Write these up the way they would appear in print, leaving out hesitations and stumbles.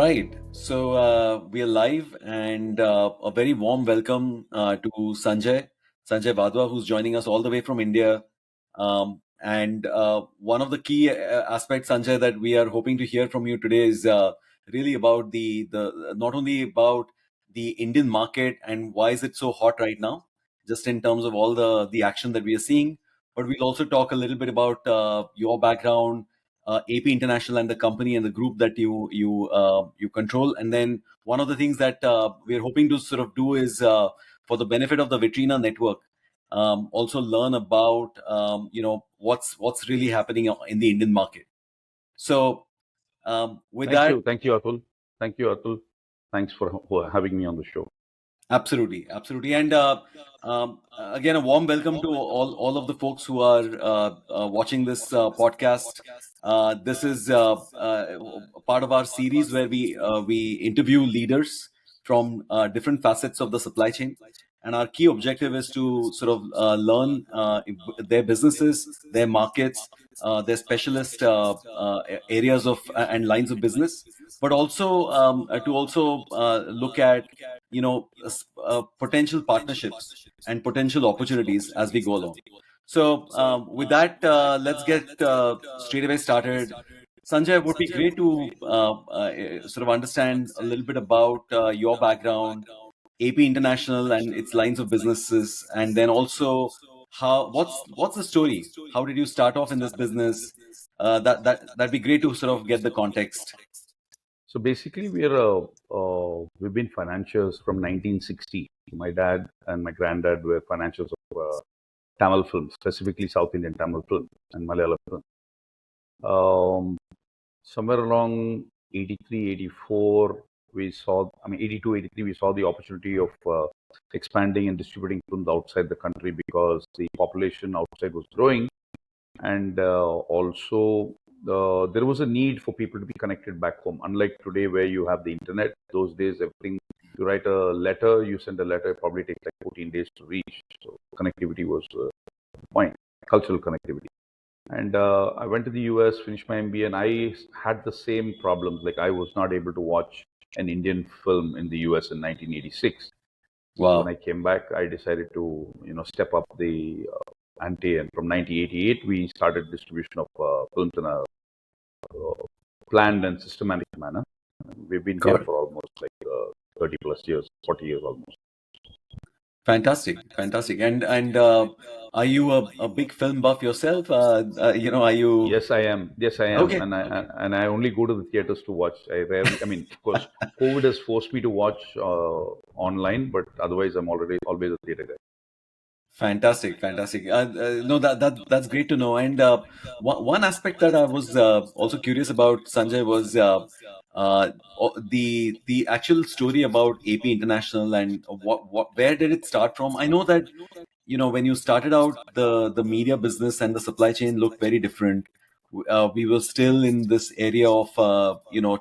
right. So we are live, and a very warm welcome to Sanjay Wadhwa, who's joining us all the way from India. And one of the key aspects, Sanjay, that we are hoping to hear from you today is really about the not only about the Indian market and why is it so hot right now, just in terms of all the action that we are seeing, but we'll also talk a little bit about your background, AP International, and the company and the group that you control. And then one of the things that we're hoping to sort of do is, for the benefit of the Vitrina network, also learn about what's really happening in the Indian market. So with Thank that, you. Thank you, Atul. Thank you, Atul. Thanks for having me on the show. absolutely, absolutely. And again, a warm welcome to all of the folks who are watching this podcast. This is part of our series where we interview leaders from different facets of the supply chain. And our key objective is to sort of learn their businesses, their markets, their specialist areas of and lines of business, but also to also look at potential partnerships and potential opportunities as we go along. So with that, let's get straight away started. Sanjay, it would be great to sort of understand a little bit about your background, AP International and its lines of businesses, and then also what's the story? How did you start off in this business? That'd be great to sort of get the context. So basically, we've been financiers from 1960. My dad and my granddad were financiers of Tamil film, specifically South Indian Tamil film and Malayalam film. Somewhere along 83, 84, 82, 83, we saw the opportunity of expanding and distributing films outside the country because the population outside was growing. And also, there was a need for people to be connected back home. Unlike today, where you have the internet, those days, everything, you write a letter, you send a letter, it probably takes like 14 days to reach. So connectivity was the point, cultural connectivity. And I went to the US, finished my MBA, and I had the same problems. Like I was not able to watch an Indian film in the US in 1986. Wow. So when I came back, I decided to step up the ante, and from 1988 we started distribution of films in a planned and systematic manner. We've been here for almost like 30 plus years, 40 years almost. Fantastic. And are you a big film buff yourself? Are you? Yes, I am. Okay. And I only go to the theaters to watch. I rarely. I mean, of course, COVID has forced me to watch online, but otherwise, I'm always a theater guy. Fantastic. No, that's great to know. And one aspect that I was also curious about, Sanjay, was the actual story about AP International and where did it start from? I know that when you started out, the media business and the supply chain looked very different. We were still in this area of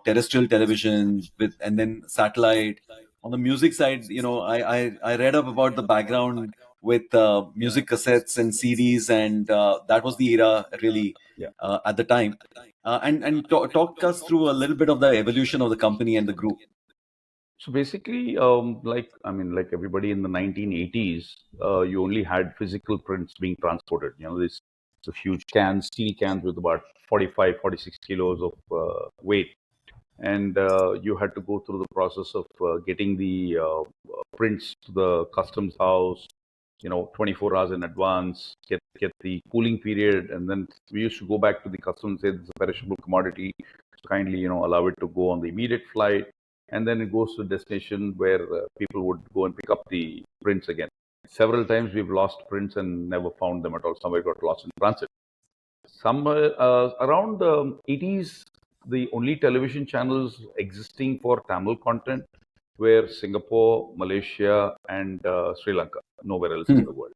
terrestrial television and then satellite. On the music side, I read up about the background with music cassettes and CDs, and that was the era really at the time. And talk us through a little bit of the evolution of the company and the group. So basically, like everybody in the 1980s, you only had physical prints being transported. This huge cans, steel cans with about 45, 46 kilos of weight. And you had to go through the process of getting the prints to the customs house, 24 hours in advance, get the cooling period. And then we used to go back to the customs and say, this is a perishable commodity. So kindly, allow it to go on the immediate flight. And then it goes to a destination where people would go and pick up the prints again. Several times we've lost prints and never found them at all. Somewhere got lost in transit. Somewhere around the 80s, the only television channels existing for Tamil content were Singapore, Malaysia, and Sri Lanka. Nowhere else in the world.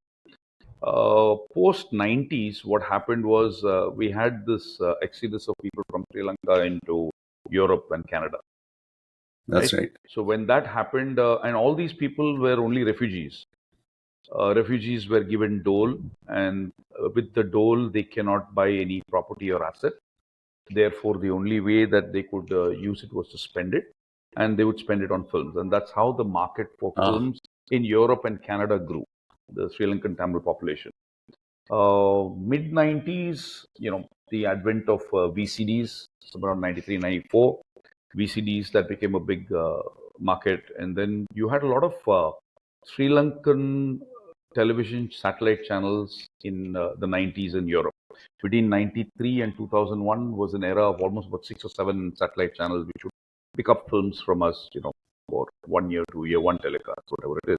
Post 90s, what happened was we had this exodus of people from Sri Lanka into Europe and Canada. That's right. So when that happened, and all these people were only refugees. Refugees were given dole, and with the dole, they cannot buy any property or asset. Therefore, the only way that they could use it was to spend it. and they would spend it on films. And that's how the market for Ah, films in Europe and Canada grew, the Sri Lankan Tamil population. Mid 90s, the advent of VCDs, around 93, 94, VCDs that became a big market. And then you had a lot of Sri Lankan television satellite channels in the 90s in Europe. Between 93 and 2001 was an era of almost about 6 or 7 satellite channels which would pick up films from us, for 1 year, 2 year, one telecast, whatever it is.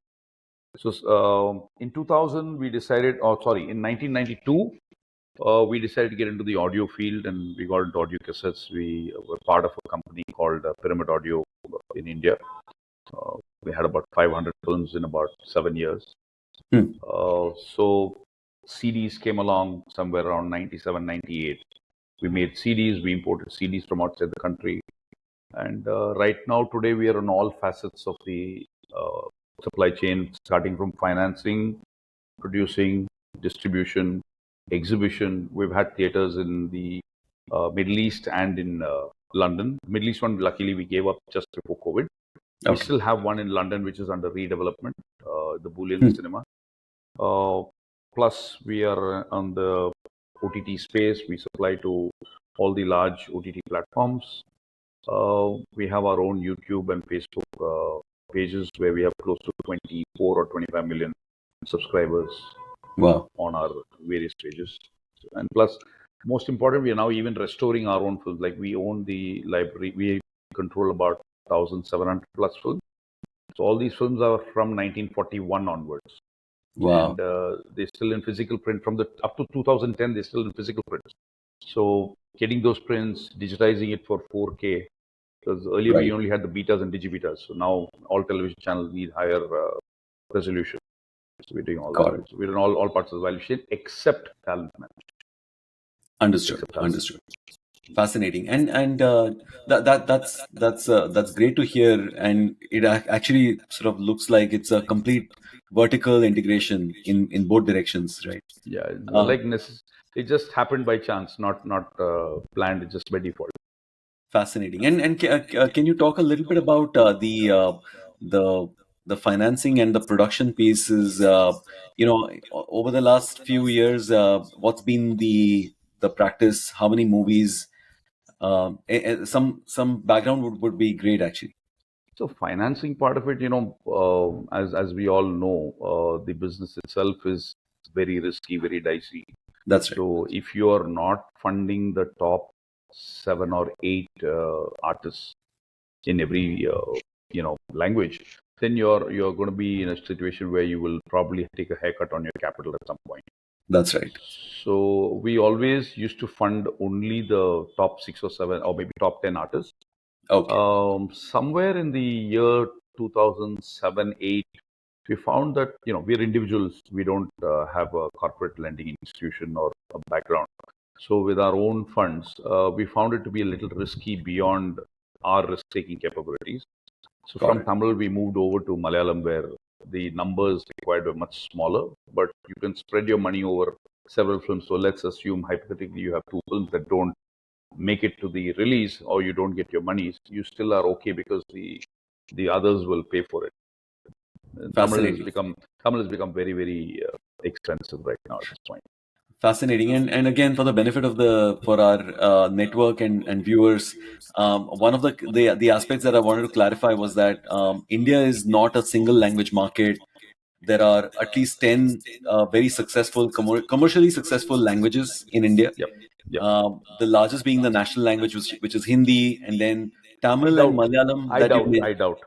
So in 2000, we decided, in 1992, we decided to get into the audio field, and we got into audio cassettes. We were part of a company called Pyramid Audio in India. We had about 500 films in about 7 years. Hmm. So CDs came along somewhere around 97, 98. We made CDs, we imported CDs from outside the country. And right now, today, we are on all facets of the supply chain, starting from financing, producing, distribution, exhibition. We've had theaters in the Middle East and in London. Middle East one, luckily, we gave up just before COVID. We Okay. still have one in London, which is under redevelopment, the Boolean Hmm. Cinema. Plus, we are on the OTT space. We supply to all the large OTT platforms. We have our own YouTube and Facebook pages where we have close to 24 or 25 million subscribers Wow. on our various pages. And plus, most important, we are now even restoring our own films. Like we own the library, we control about 1,700 plus films. So all these films are from 1941 onwards. Wow. And they're still in physical print from the up to 2010. They're still in physical print. So getting those prints, digitizing it for 4K, because earlier we Right. only had the betas and digibetas. So now all television channels need higher resolution. So we're doing all Got that. it. So we're in all parts of the value chain except talent management. Understood. Except talent Understood. management. Fascinating. And that's great to hear. And it actually sort of looks like it's a complete vertical integration in both directions, right? Yeah, Uh, it just happened by chance, not planned. It's just by default. Fascinating. And can you talk a little bit about the the financing and the production pieces? Over the last few years, what's been the practice? How many movies? Some background would be great, actually. So financing part of it, as we all know, the business itself is very risky, very dicey. That's right. So if you are not funding the top 7 or 8 artists in every language, then you're going to be in a situation where you will probably take a haircut on your capital at some point. That's right. So we always used to fund only the top 6 or 7 or maybe top 10 artists. Okay. Somewhere in the year 2007, 8, we found that we're individuals. We don't have a corporate lending institution or a background. So with our own funds, we found it to be a little risky beyond our risk-taking capabilities. So Got from it. Tamil, we moved over to Malayalam, where the numbers required were much smaller, but you can spread your money over several films. So let's assume hypothetically you have 2 films that don't make it to the release, or you don't get your monies. You still are okay because the others will pay for it. Fascinating. Tamil has become very, very expensive right now at this point. Fascinating. And again, for the benefit of for our network and viewers, one of the aspects that I wanted to clarify was that India is not a single language market. There are at least 10 very successful, commercially successful languages in India. Yep. Yep. The largest being the national language, which is Hindi, and then I Tamil and doubt. Malayalam I that you've doubt. made. I doubt.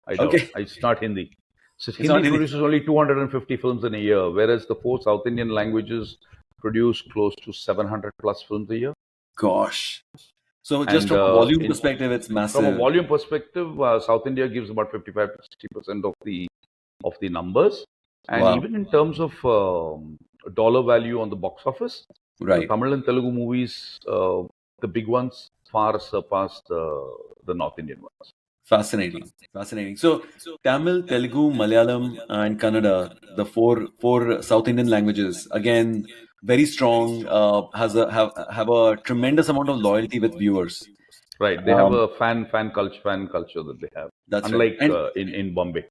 I doubt. Okay, It's not Hindi. So it's not Hindi Hindi. produces only 250 films in a year, whereas the 4 South Indian languages produce close to 700 plus films a year. Gosh. So just And from a volume perspective, it's from a massive. volume perspective, South India gives about 55 to 60% of the numbers. And Wow. even in terms of dollar value on the box office, the Right. Tamil and Telugu movies, the big ones, far surpass the North Indian ones. Fascinating. Fascinating. So Tamil, Telugu, Malayalam, and Kannada, the four South Indian languages, again, very strong, have a tremendous amount of loyalty with viewers. Right. They have Um, a fan culture that they have, that's right. unlike And in Bombay.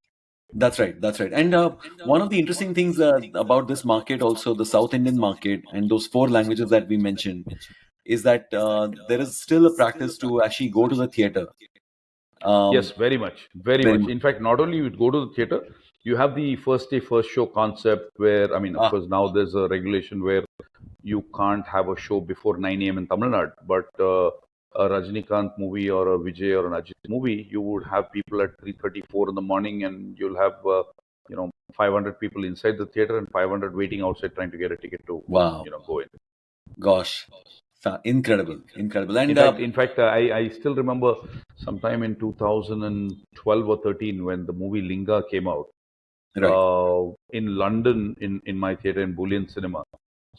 that's right. That's right. And one of the interesting things about this market, also the South Indian market, and those four languages that we mentioned, is that there is still a practice to actually go to the theater. Yes, Um, very much, very very much. much. In fact, not only you go to the theater, you have the first day, first show concept where, I mean, of Ah, course, now there's a regulation where you can't have a show before 9 a.m. in Tamil Nadu, but a Rajnikant movie or a Vijay or an Ajit movie, you would have people at 3:34 in the morning, and you'll have 500 people inside the theater and 500 waiting outside trying to get a ticket to wow. go in. Gosh. Incredible. Incredible. And In fact, I still remember sometime in 2012 or 13 when the movie Linga came out right. in London in my theater in Bullion Cinema.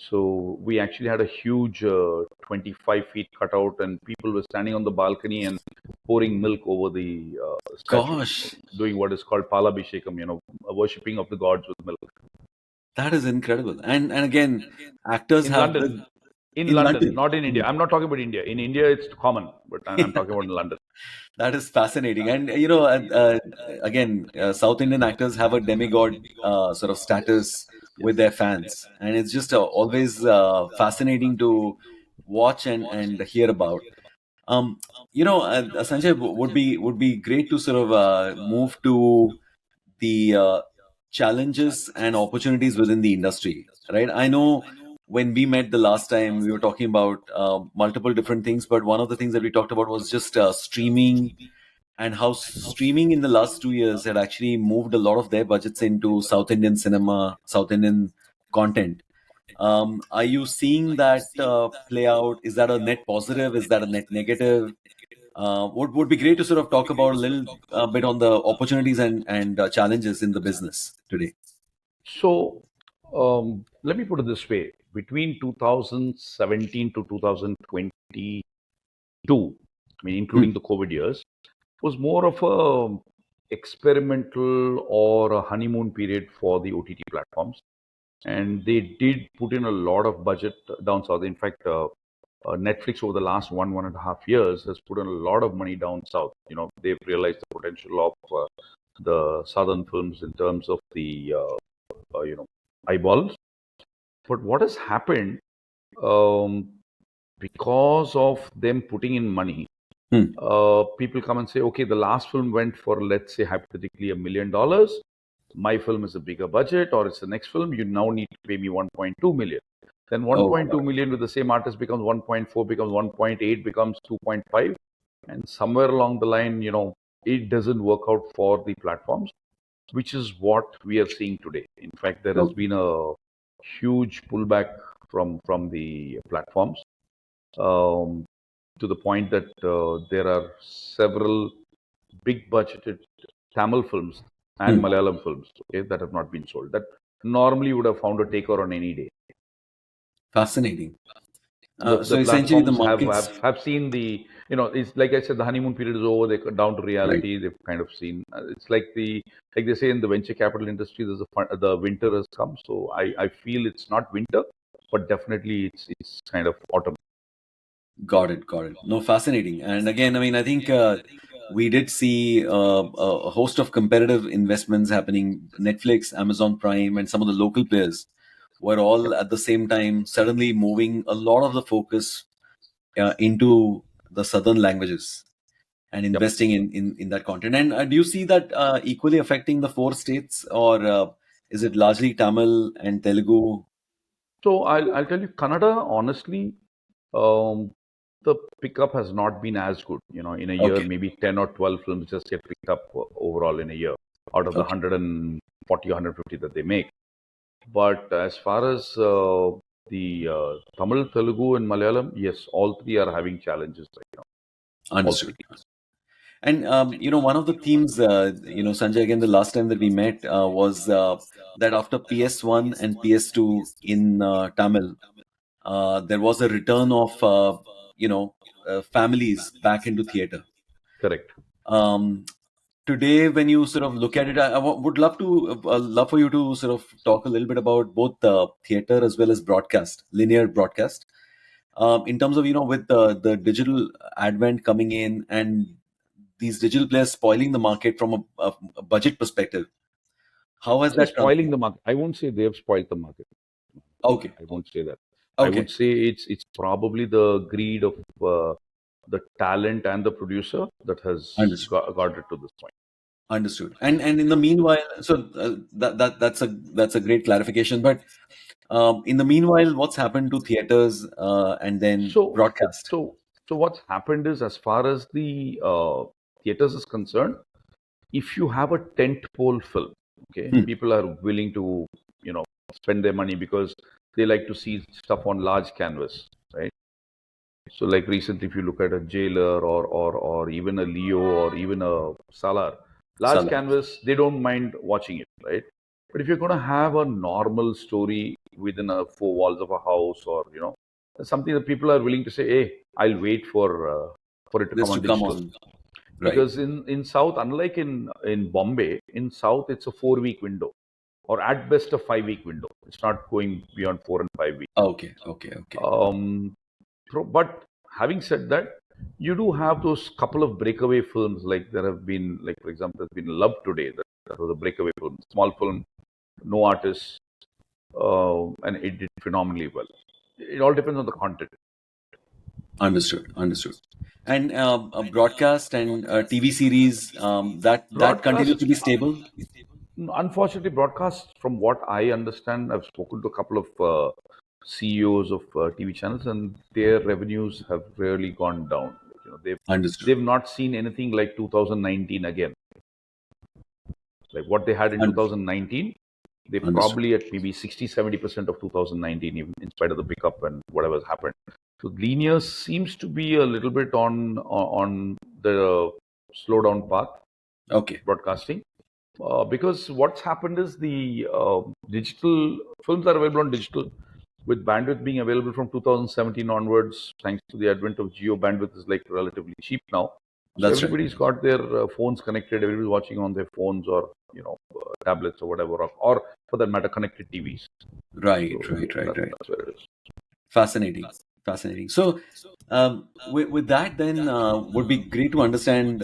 So we actually had a huge 25 feet cutout, and people were standing on the balcony and pouring milk over the statue, Gosh. doing what is called palabhishekam, worshipping of the gods with milk. That is incredible. And again, actors In have London, been in in London, London. not in India. I'm not talking about India. In India, it's common, but I'm talking about in London. That is fascinating. And, again, South Indian actors have a demigod sort of status Yes. with their fans. And it's just always fascinating to watch and hear about. Um, Sanjay, would be great to sort of move to the challenges and opportunities within the industry, right? I know when we met the last time, we were talking about multiple different things, but one of the things that we talked about was just streaming, and how streaming in the last 2 years had actually moved a lot of their budgets into South Indian cinema, South Indian content. Are you seeing that play out? Is that a net positive? Is that a net negative? Would be great to sort of talk about a little bit on the opportunities and challenges in the business today. So let me put it this way: between 2017 to 2022, I mean, Hmm. including the COVID years, was more of a experimental or a honeymoon period for the OTT platforms, and they did put in a lot of budget down south. In fact, Netflix over the last 1.5 years has put in a lot of money down south. They've realized the potential of the southern films in terms of the eyeballs. But what has happened, um, because of them putting in money, Hmm. people come and say, okay, the last film went for, let's say, hypothetically $1 million. My film is a bigger budget, or it's the next film. You now need to pay me 1.2 million. Then Oh, 1.2 million with the same artist becomes 1.4, becomes 1.8, becomes 2.5. And somewhere along the line, it doesn't work out for the platforms, which is what we are seeing today. In fact, there has okay. been a huge pullback from the platforms, um, to the point that there are several big budgeted Tamil films and Hmm. Malayalam films, okay, that have not been sold. That normally would have found a taker on any day. Fascinating. The So essentially, the platforms have, markets. have have seen the, it's like I said, the honeymoon period is over. They're down to Right. reality. They've kind of seen, it's like they say in the venture capital industry, the winter has come. So I feel it's not winter, but definitely it's kind of autumn. Got it. Got it. No, fascinating. And again, I mean, I think we did see a host of competitive investments happening. Netflix, Amazon Prime, and some of the local players were all at the same time suddenly moving a lot of the focus into the southern languages and Yep. investing in that content. And do you see that equally affecting the four states, or is it largely Tamil and Telugu? So I'll tell you, Kannada, honestly, um, the pickup has not been as good. In a year, Okay. maybe 10 or 12 films just get picked up overall in a year out of the Okay. 140 or 150 that they make. But as far as the Tamil, Telugu, and Malayalam, yes, all three are having challenges right now. All Understood. three. And one of the themes, Sanjay, again, the last time that we met was that after PS1 and PS2 in Tamil, there was a return of families back into theater. Correct. Um, Today, when you sort of look at it, would love for you to sort of talk a little bit about both theater as well as broadcast, linear broadcast. in terms of, with the digital advent coming in and these digital players spoiling the market from a budget perspective, how has Say that spoiling translated? the market. I won't say they've spoiled the market. Okay, I won't say that. I would okay, say it's probably the greed of the talent and the producer that has understood. got it to this point. Understood. And in the meanwhile, so that's a great clarification. But in the meanwhile, what's happened to theaters and then So, broadcast? so, so what's happened is, as far as the theaters is concerned, if you have a tentpole film, okay, Hmm. people are willing to, spend their money because they like to see stuff on large canvas, right? So, like recently, if you look at a Jailer or even a Leo or even a Salar, large Salah. canvas, they don't mind watching it, right? But if you're going to have a normal story within a four walls of a house, or something that people are willing to say, "Hey, I'll wait for it to This come to on come digital," on. Right. because in South, unlike in Bombay, in South it's a 4 week window, or at best a 5 week window. It's not going beyond 4 and 5 weeks. Okay. Okay. Okay. Um, but having said that, you do have those couple of breakaway films, like there have been, like for example, there's been Love Today. That was a breakaway film, small film, no artist, and it did phenomenally well. It all depends on the content. Understood. Understood. And broadcast and TV series, that continues Broadcast, to be stable. unfortunately, broadcast, from what I understand, I've spoken to a couple of CEOs of TV channels, and their revenues have really gone down. Understood. They've not seen anything like 2019 again. Like what they had in Understood. 2019, they Understood. probably at maybe 60-70% of 2019, even in spite of the pickup and whatever's happened. So linear seems to be a little bit on the slowdown path, Okay. broadcasting. Because what's happened is the digital films are available on digital, with bandwidth being available from 2017 onwards, thanks to the advent of geo. Bandwidth is like relatively cheap now, so That's right. everybody's got their phones connected. Everybody's watching on their phones, or tablets, or whatever, or for that matter, connected TVs. Right. So Right. Right. Right. that's where it is. Fascinating. Fascinating. So, with that, then would be great to understand.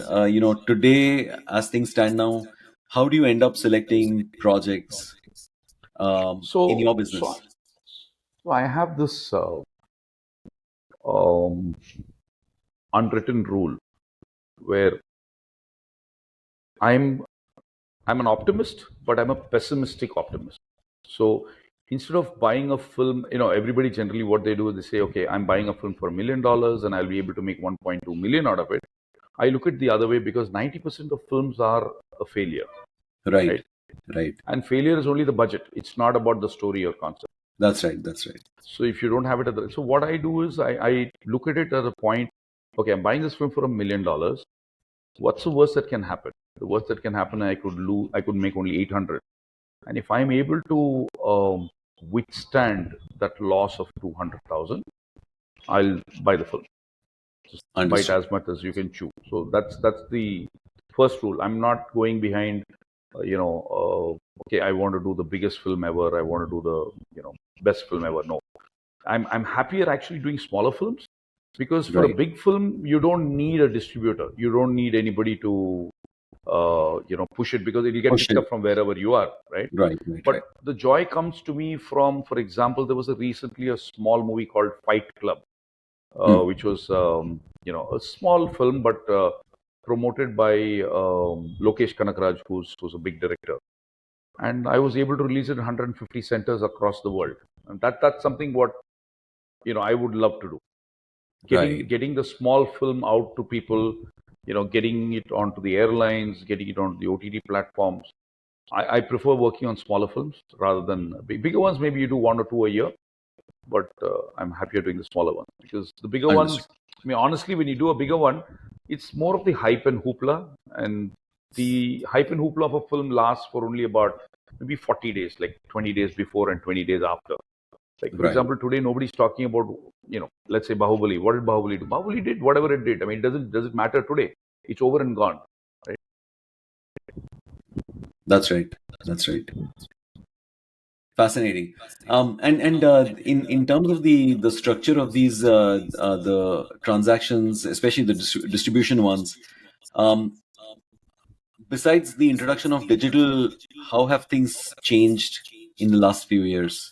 Today, as things stand now, how do you end up selecting projects in So your so, business? so I have this um, unwritten rule where I'm I'm an optimist, but I'm a pessimistic optimist. So instead of buying a film, everybody generally what they do is they say, okay, I'm buying a film for $1 million and I'll be able to make 1.2 million out of it. I look at the other way, because 90% of films are a failure, Right. right? Right. And failure is only the budget. It's not about the story or concept. That's right. That's right. So if you don't have it so what I do is I look at it at a point, okay, I'm buying this film for $1 million. What's the worst that can happen? The worst that can happen, I could make only 800. And if I'm able to withstand that loss of 200,000, I'll buy the film. Just bite Understood. as much as you can chew. So that's the first rule. I'm not going behind, okay, I want to do the biggest film ever. I want to do the best film ever. No, I'm happier actually doing smaller films, because for a Right. big film you don't need a distributor. You don't need anybody to push it, because it will get Push picked it. up from wherever you are, right? Right. Right. But Right. the joy comes to me from, for example, there was recently a small movie called Fight Club, Hmm. which was a small film, but promoted by Lokesh Kanakraj, who's a big director, and I was able to release it in 150 centers across the world, and that's something what I would love to do. Getting Right. getting the small film out to people, getting it onto the airlines, getting it onto the OTT platforms. I prefer working on smaller films rather than bigger ones. Maybe you do one or two a year, but I'm happier doing the smaller ones, because the bigger Understood. ones, I mean, honestly, when you do a bigger one, it's more of the hype and hoopla. And the hype and hoopla of a film lasts for only about maybe 40 days, like 20 days before and 20 days after. Like, for Right. example, today nobody's talking about, let's say Bahubali. What did Bahubali do? Bahubali did whatever it did. I mean, does it matter today? It's over and gone, right? That's right. That's right. Fascinating. And in terms of the structure of these the transactions, especially the distribution ones, um, besides the introduction of digital, how have things changed in the last few years?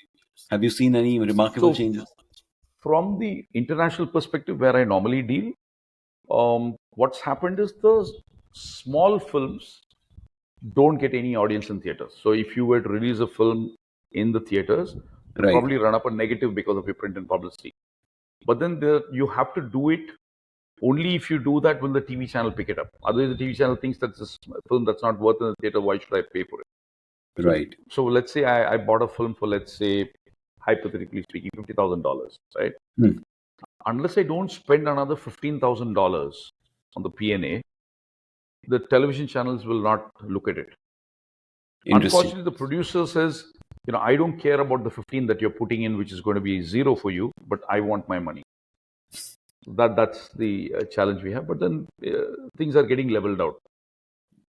Have you seen any remarkable So, changes? from the international perspective where I normally deal, what's happened is the small films don't get any audience in theaters. So, if you were to release a film in the theaters, it'll Right, probably run up a negative because of your print and publicity. But then you have to do it only if you do that will the TV channel pick it up. Otherwise, the TV channel thinks that's a film that's not worth in the theater. Why should I pay for it? So, right. so let's say I bought a film for, let's say, hypothetically speaking, $50,000, right? Hmm. Unless I don't spend another $15,000 on the P&A, the television channels will not look at it. Interesting. Unfortunately, the producer says, I don't care about the 15 that you're putting in, which is going to be zero for you, but I want my money. That's the challenge we have. But then things are getting leveled out.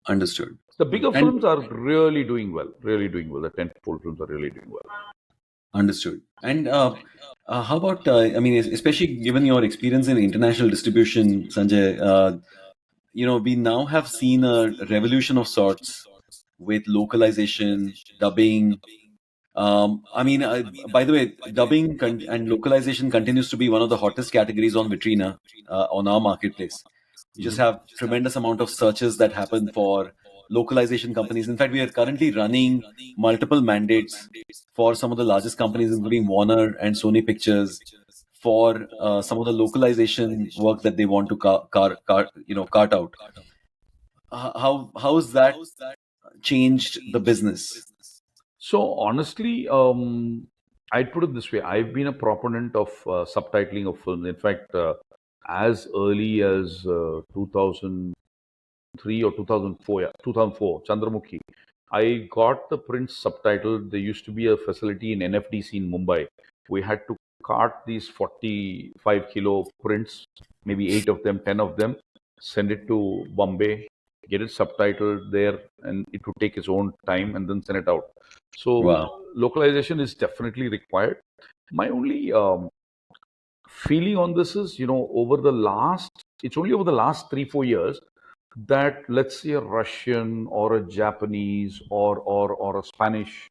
Understood. The bigger And films are really doing well. Really doing well. The tentpole films are really doing well. understood. And how about, I mean, especially given your experience in international distribution, Sanjay, we now have seen a revolution of sorts with localization, dubbing. I mean, by the way, dubbing and localization continues to be one of the hottest categories on Vitrina, on our marketplace. We just have tremendous amount of searches that happen for localization companies. In fact, we are currently running multiple mandates for some of the largest companies, including Warner and Sony Pictures, for some of the localization work that they want to cart out. How has that changed the business? So honestly, I'd put it this way: I've been a proponent of subtitling of films. In fact, as early as 2003 or 2004, yeah, 2004, Chandramukhi, I got the prints subtitled. There used to be a facility in NFDC in Mumbai. We had to cart these 45 kilo prints, maybe 8 of them, 10 of them, send it to Bombay, get it subtitled there, and it would take its own time and then send it out. So Wow, localization is definitely required. My only feeling on this is, it's only over the last 3-4 years that, let's say, a Russian or a Japanese or a Spanish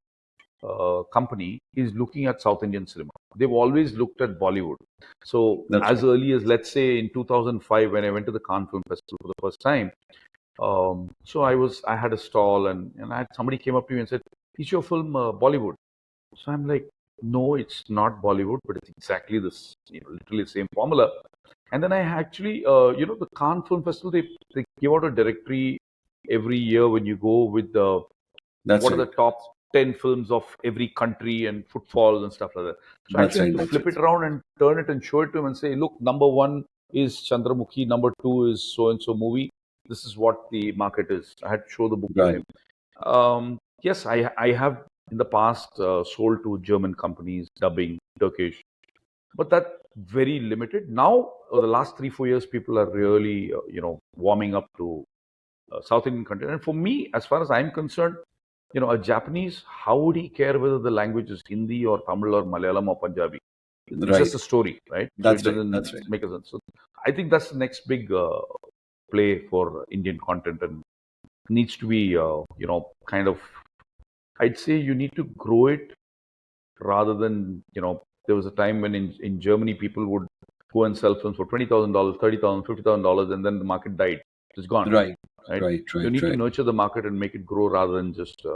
company is looking at South Indian cinema. They've always looked at Bollywood. So that's as right. early as, let's say, in 2005, when I went to the Cannes Film Festival for the first time, so I had a stall, and somebody came up to me and said, "Is your film Bollywood?" So I'm like, "No, it's not Bollywood, but it's exactly this, literally the same formula." And then I actually, the Cannes Film Festival, they give out a directory every year when you go with the That's what are the right. top 10 films of every country and footfalls and stuff like that. So I That's actually had right. to That's flip right. it around and turn it and show it to him and say, look, number one is Chandramukhi, number two is so and so movie. This is what the market is. I had to show the book to Right. him. Yes, I have in the past sold to German companies, dubbing, Turkish, but that very limited. Now, over the last 3-4 years, people are really, warming up to South Indian content. And for me, as far as I'm concerned, a Japanese, how would he care whether the language is Hindi or Tamil or Malayalam or Punjabi? It's Right. just a story, right? So it That's right. doesn't That's right. make a sense. So I think that's the next big play for Indian content, and needs to be, kind of, I'd say you need to grow it rather than, there was a time when in Germany people would go and sell films for $20,000, $30,000, $50,000, and then the market died. It's gone, Right. right? Right. You Right. need to Right. nurture the market and make it grow rather than just,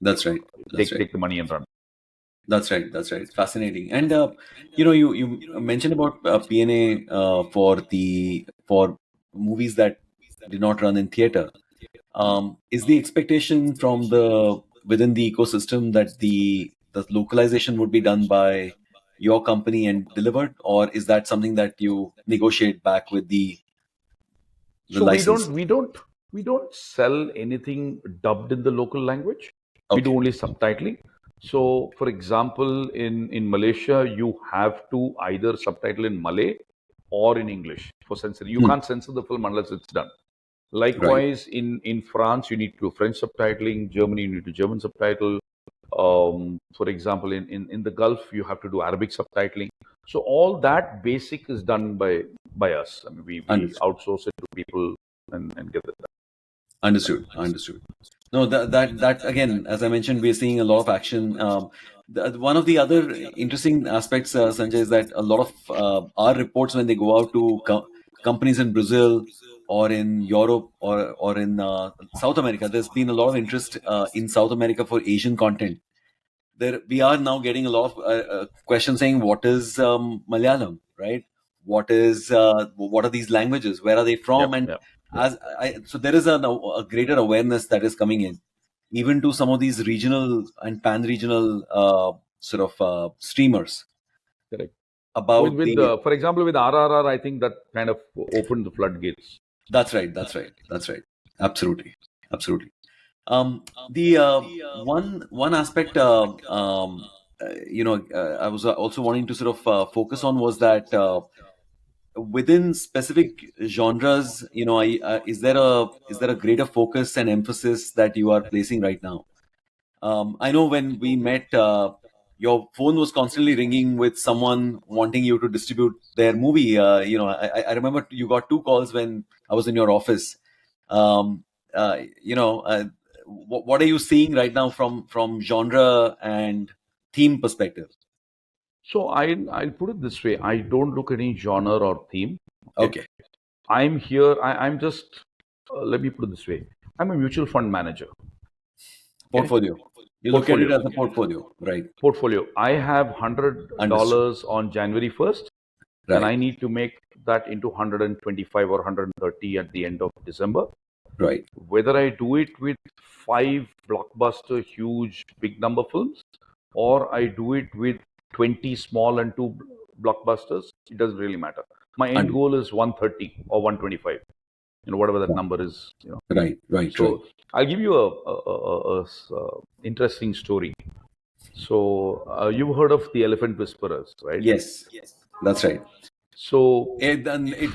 That's right. That's right. take the money and run. That's right. That's right. Fascinating. And you mentioned about P&A for movies that did not run in theater. Is the expectation from the within the ecosystem that the localization would be done by your company and delivered, or is that something that you negotiate back with the So license? we don't sell anything dubbed in the local language. We do Okay. only subtitling. So, for example, in Malaysia, you have to either subtitle in Malay or in English for censor. You Hmm. can't censor the film unless it's done. Right. Likewise, in France, you need to do French subtitling. Germany, you need to German subtitle. For example, in the Gulf, you have to do Arabic subtitling. So all that basic is done by us. I mean, we Understood. outsource it to people and get it done. Understood. Understood. No, that again, as I mentioned, we are seeing a lot of action. One of the other interesting aspects, Sanjay, is that a lot of our reports when they go out to companies in Brazil or in Europe or in South America, there's been a lot of interest in South America for Asian content. There we are now getting a lot of questions saying what is Malayalam, right? What are these languages? Where are they from? Yep, And yep, yep. as so there is a greater awareness that is coming in, even to some of these regional and pan-regional sort of streamers Correct. about the. For example, with RRR, I think that kind of opened the floodgates. That's right. That's right. That's right. Absolutely. Absolutely. The one aspect, I was also wanting to sort of focus on was that within specific genres, is there a greater focus and emphasis that you are placing right now? I know when we met, your phone was constantly ringing with someone wanting you to distribute their movie. I remember you got two calls when I was in your office. Um, what are you seeing right now from genre and theme perspective? So I'll put it this way: I don't look at any genre or theme. Okay, Okay, I'm here. I'm just. Let me put it this way: I'm a mutual fund manager. Okay, portfolio. You look at it portfolio. as a portfolio, right? Portfolio. I have $100 Understood. on January 1st, and Right, I need to make that into 125 or 130 at the end of December. right. Whether I do it with 5 blockbuster, huge, big number films, or I do it with 20 small and 2 blockbusters, it doesn't really matter. My end Understood. goal is 130 or 125, whatever that number is. Right, right, right. So I'll give you a interesting story. So you've heard of the Elephant Whisperers, right? Yes, that's right. So It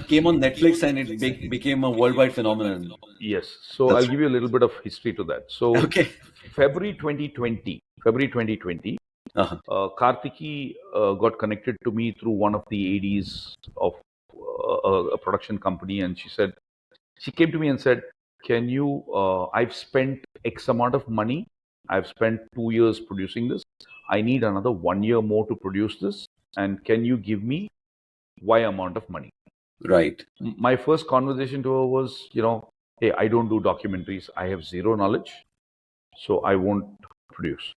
came on Netflix and it became a worldwide phenomenon. yes, so I'll That's give you a little bit of history to that. right. So Okay. February 2020, Uh-huh. Kartiki got connected to me through one of the ADs of a production company, and she came to me and said, "Can you? I've spent X amount of money. I've spent 2 years producing this. I need another 1 year more to produce this, and can you give me Y amount of money?" Right, My first conversation to her was, hey, I don't do documentaries. I have zero knowledge, so I won't produce.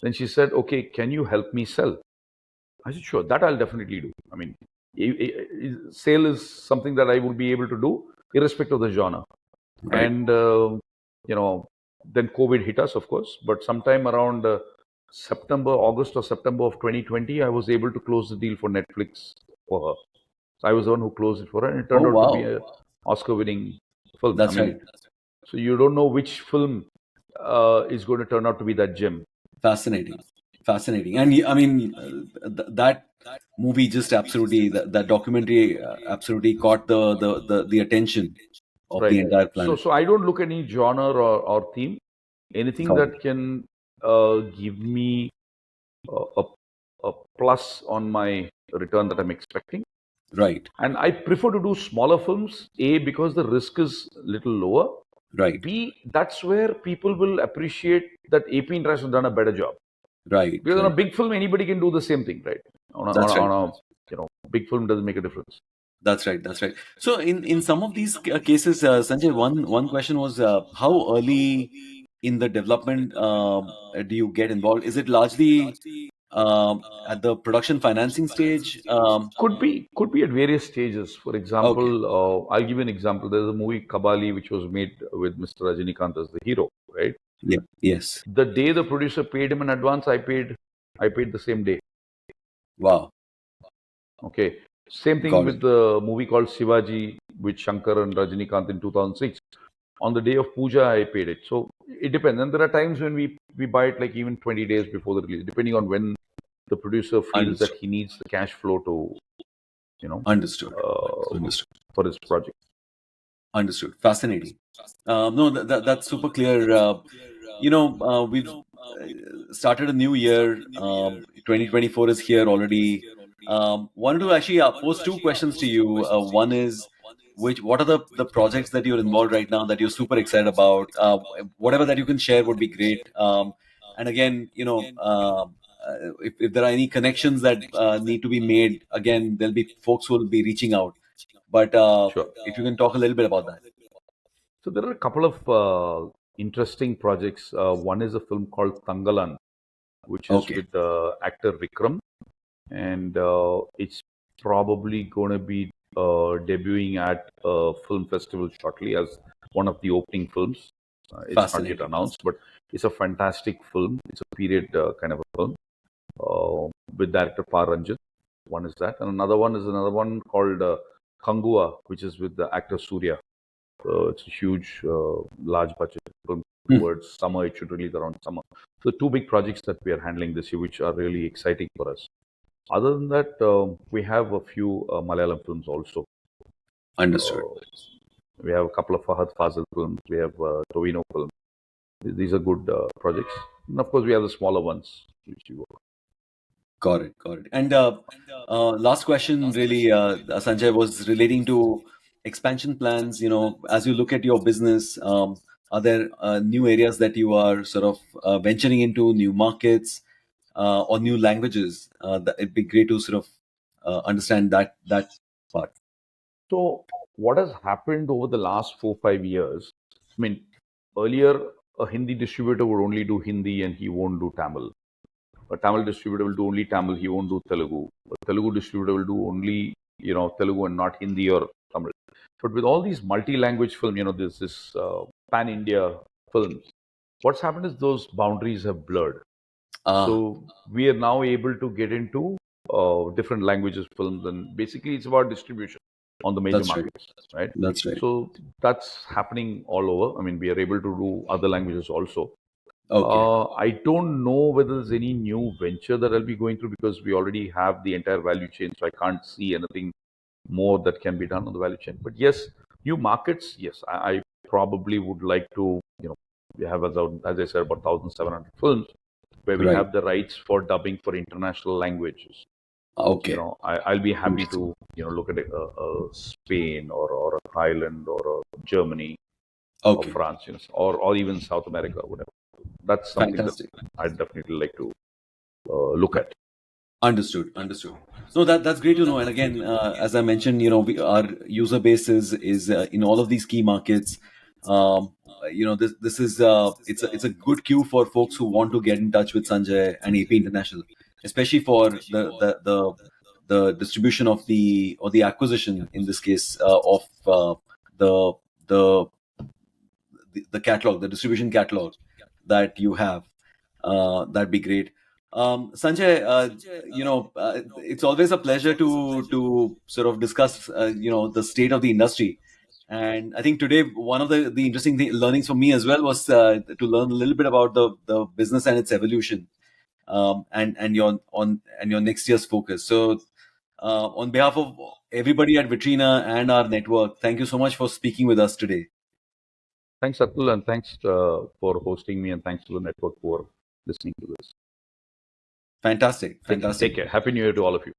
Then she said, okay, can you help me sell? I said, sure, that I'll definitely do. I mean, sale is something that I will be able to do irrespective of the genre. right. And, then COVID hit us, of course, but sometime around August or September of 2020, I was able to close the deal for Netflix for her. So I was the one who closed it for her, and it Oh, turned out to be wow. an Oscar-winning film. I That's right. mean, so you don't know which film is going to turn out to be that gem. Fascinating. Fascinating. And I mean, that movie just absolutely, that documentary absolutely caught the attention of the Right. entire So, planet. so I don't look at any genre or theme. Anything Got it. that can give me a, a plus on my return that I'm expecting. Right, And I prefer to do smaller films, A, because the risk is a little lower. right, B, that's where people will appreciate that AP International has done a better job. right, Because on a right. big film, anybody can do the same thing, right? That's right. On a big film doesn't make a difference. That's right. That's right. So in some of these cases, Sanjay, one question was how early in the development do you get involved? Is it largely at the production financing stage? Could be at various stages. For example, Okay. I'll give you an example. There's a movie Kabali which was made with Mr. Rajinikanth as the hero, right? Yeah. Yes. The day the producer paid him in advance, I paid the same day. Wow. Okay. Same thing Got with it. the movie called Shivaji with Shankar and Rajinikanth in 2006. On the day of Puja, I paid it. So it depends. And there are times when we buy it like even 20 days before the release, depending on when the producer feels that Understood. he needs the cash flow to, Understood. uh, Understood. for his project. Understood. Fascinating. No, that's super clear. We've started a new year. 2024 is here already. Wanted to actually pose two questions to you. One is, what are the projects that you're involved right now that you're super excited about? Whatever that you can share would be great. And again, if there are any connections that need to be made, again, there'll be folks who will be reaching out. But Sure. if you can talk a little bit about that. So there are a couple of interesting projects. One is a film called Tangalan, which is Okay, with the actor Vikram, and it's probably going to be debuting at a film festival shortly as one of the opening films. It's not yet fascinating. announced, but it's a fantastic film. It's a period kind of a film with director Par Ranjit. One is that, and another one called Kangua, which is with the actor Surya. It's a huge, large budget film Hmm. towards summer. It should release around summer. So two big projects that we are handling this year, which are really exciting for us. Other than that, we have a few Malayalam films also. Understood. Uh, we have a couple of Fahad Fazil films. We have Tovino films. These are good projects. And of course, we have the smaller ones, which you work. Got it. Got it. And last question, really, Sanjay, was relating to expansion plans. As you look at your business, are there new areas that you are sort of venturing into, new markets or new languages? It'd be great to sort of understand that part. So, what has happened over the last 4 5 years? I mean, earlier a Hindi distributor would only do Hindi and he won't do Tamil. A Tamil distributor will do only Tamil, he won't do Telugu. A Telugu distributor will do only, Telugu and not Hindi or Tamil. But with all these multi-language films, this pan-India films, what's happened is those boundaries have blurred. Ah, So we are now able to get into different languages films, and basically it's about distribution on the major that's right. markets, right? That's right. So that's happening all over. I mean, we are able to do other languages also. Okay. I don't know whether there's any new venture that I'll be going through because we already have the entire value chain, so I can't see anything more that can be done on the value chain. But yes, new markets, yes, I probably would like to, we have, as I said, about 1,700 films where we Right. have the rights for dubbing for international languages. Okay. I'll be happy Interesting. to, look at a Spain or a Thailand or a Germany or Okay. France, or even South America, whatever. That's something that Fantastic. I'd definitely like to look at. Understood. Understood. No, that's great to know. And again, as I mentioned, our user base is in all of these key markets. This is it's a good cue for folks who want to get in touch with Sanjay and AP International, especially for the distribution of the acquisition in this case of the the the catalog, the distribution catalog that you have. That'd be great. Sanjay, it's always a pleasure to sort of discuss, the state of the industry. And I think today one of the interesting learnings for me as well was to learn a little bit about the business and its evolution, and your next year's focus. So, on behalf of everybody at Vitrina and our network, thank you so much for speaking with us today. Thanks, Atul, and thanks for hosting me, and thanks to the network for listening to this. Fantastic, Take fantastic. care. Happy New Year to all of you.